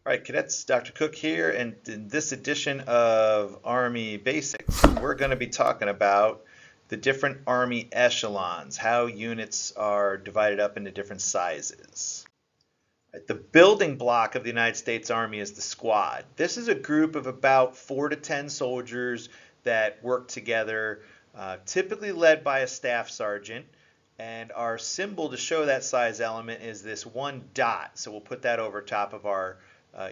All right, cadets, Dr. Cook here, and in this edition of Army Basics, we're going to be talking about the different Army echelons, how units are divided up into different sizes. The building block of the United States Army is the squad. This is a group of about 4 to 10 soldiers that work together, typically led by a staff sergeant. And our symbol to show that size element is this one dot. So we'll put that over top of our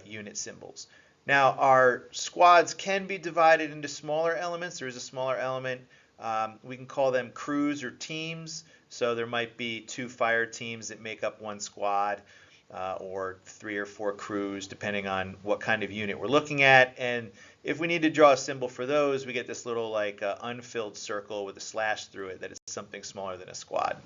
unit symbols. Now, our squads can be divided into smaller elements. There is a smaller element. We can call them crews or teams. So there might be 2 fire teams that make up one squad, or 3 or 4 crews, depending on what kind of unit we're looking at. And if we need to draw a symbol for those, we get this little like unfilled circle with a slash through it that is something smaller than a squad.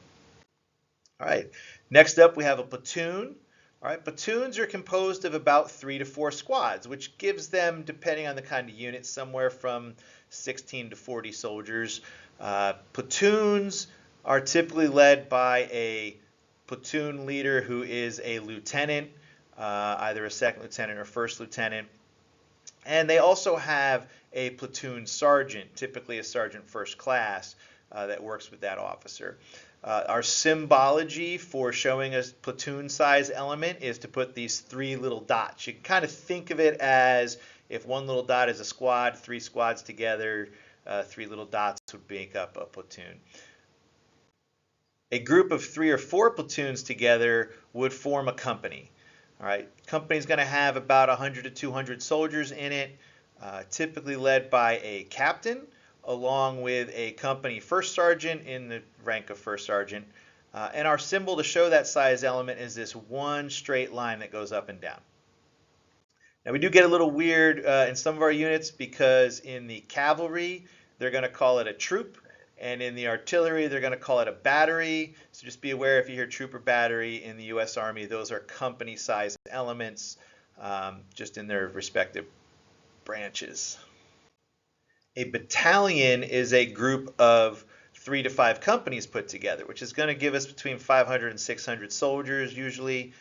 All right, next up we have a platoon. All right, platoons are composed of about 3 to 4 squads, which gives them, depending on the kind of unit, somewhere from 16 to 40 soldiers. Platoons are typically led by a platoon leader who is a lieutenant, either a second lieutenant or first lieutenant. And they also have a platoon sergeant, typically a sergeant first class, that works with that officer. Our symbology for showing a platoon size element is to put these 3 little dots. You can kind of think of it as if one little dot is a squad, 3 squads together, 3 little dots would make up a platoon. A group of 3 or 4 platoons together would form a company. All right, company is going to have about 100 to 200 soldiers in it, typically led by a captain, along with a company first sergeant in the rank of first sergeant. And our symbol to show that size element is this one straight line that goes up and down. Now we do get a little weird in some of our units because in the cavalry, they're going to call it a troop. And in the artillery, they're going to call it a battery. So just be aware if you hear troop or battery in the U.S. Army, those are company-sized elements just in their respective branches. A battalion is a group of 3 to 5 companies put together, which is going to give us between 500 and 600 soldiers usually.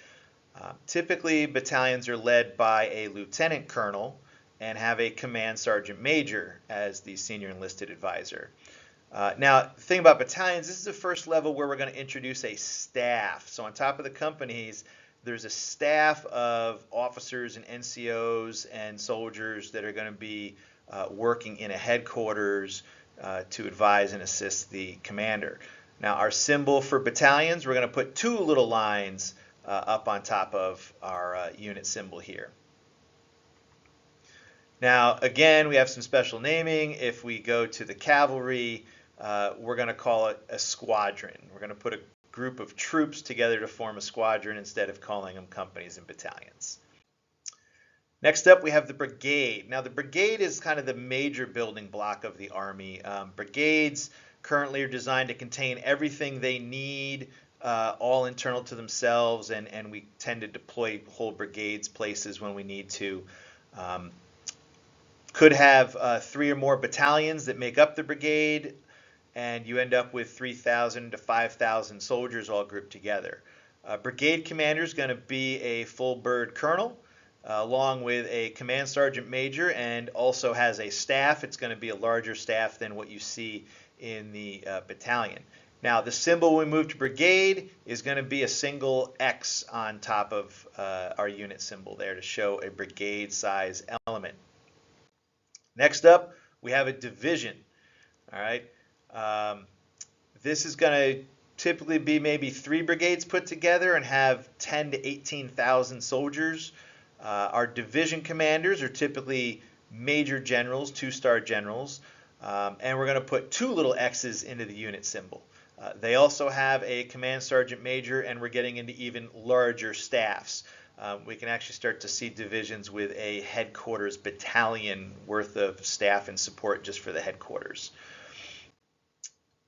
Typically, battalions are led by a lieutenant colonel and have a command sergeant major as the senior enlisted advisor. Now, the thing about battalions, this is the first level where we're going to introduce a staff. So on top of the companies, there's a staff of officers and NCOs and soldiers that are going to be working in a headquarters to advise and assist the commander. Now, our symbol for battalions, we're going to put 2 little lines up on top of our unit symbol here. Now, again, we have some special naming. If we go to the cavalry, we're going to call it a squadron. We're going to put a group of troops together to form a squadron instead of calling them companies and battalions. Next up, we have the brigade. Now, the brigade is kind of the major building block of the Army. Brigades currently are designed to contain everything they need, all internal to themselves, and we tend to deploy whole brigades places when we need to. Could have 3 or more battalions that make up the brigade, and you end up with 3,000 to 5,000 soldiers all grouped together. Brigade commander is going to be a full bird colonel, along with a command sergeant major, and also has a staff. It's going to be a larger staff than what you see in the battalion. Now, the symbol when we move to brigade is going to be a single X on top of our unit symbol there to show a brigade size element. Next up, we have a division. All right. This is going to typically be maybe 3 brigades put together and have 10 to 18,000 soldiers. Our division commanders are typically major generals, 2-star generals, and we're going to put 2 little X's into the unit symbol. They also have a command sergeant major, and we're getting into even larger staffs. We can actually start to see divisions with a headquarters battalion worth of staff and support just for the headquarters.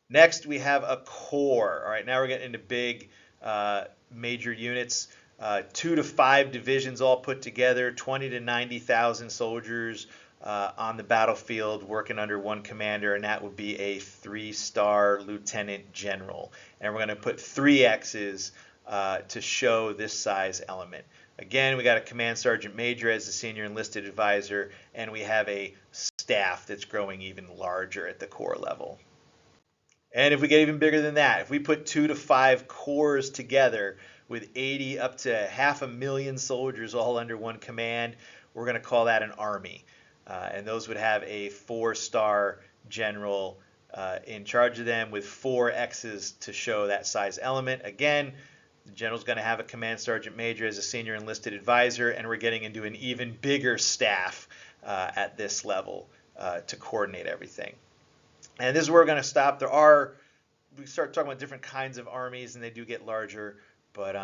Next, we have a corps. All right, now we're getting into big major units. 2 to 5 divisions all put together, 20 to 90,000 soldiers on the battlefield working under one commander, and that would be a 3-star lieutenant general. And we're going to put 3 X's to show this size element. Again, we got a command sergeant major as the senior enlisted advisor, and we have a staff that's growing even larger at the corps level. And if we get even bigger than that, if we put 2 to 5 corps together with 80 up to 500,000 soldiers all under one command, we're going to call that an army. And those would have a 4-star general in charge of them with 4 X's to show that size element. Again, the general's going to have a command sergeant major as a senior enlisted advisor, and we're getting into an even bigger staff at this level to coordinate everything. And this is where we're going to stop. We start talking about different kinds of armies, and they do get larger, but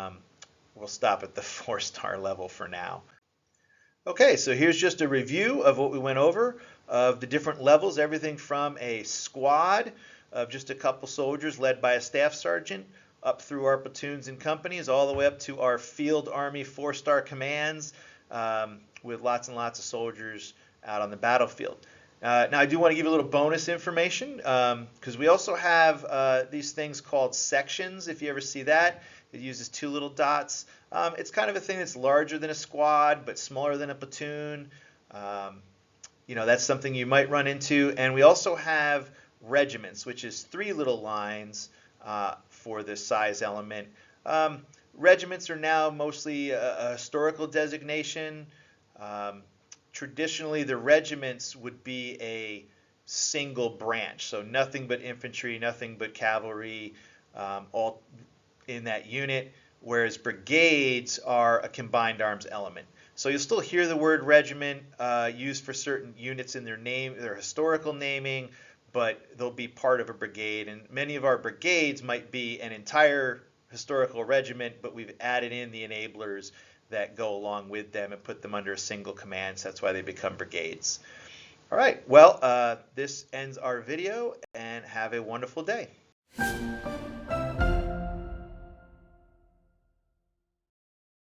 we'll stop at the 4-star level for now. Okay, so here's just a review of what we went over, of the different levels, everything from a squad of just a couple soldiers led by a staff sergeant, up through our platoons and companies, all the way up to our field army 4-star commands with lots and lots of soldiers out on the battlefield. Now, I do want to give you a little bonus information because we also have these things called sections. If you ever see that, it uses 2 little dots. It's kind of a thing that's larger than a squad but smaller than a platoon. That's something you might run into. And we also have regiments, which is 3 little lines for this size element. Regiments are now mostly a historical designation. Traditionally, the regiments would be a single branch, so nothing but infantry, nothing but cavalry, all in that unit, whereas brigades are a combined arms element. So you'll still hear the word regiment used for certain units in their historical naming, but they'll be part of a brigade, and many of our brigades might be an entire historical regiment, but we've added in the enablers that go along with them and put them under a single command, so that's why they become brigades. All right, well, this ends our video, and have a wonderful day.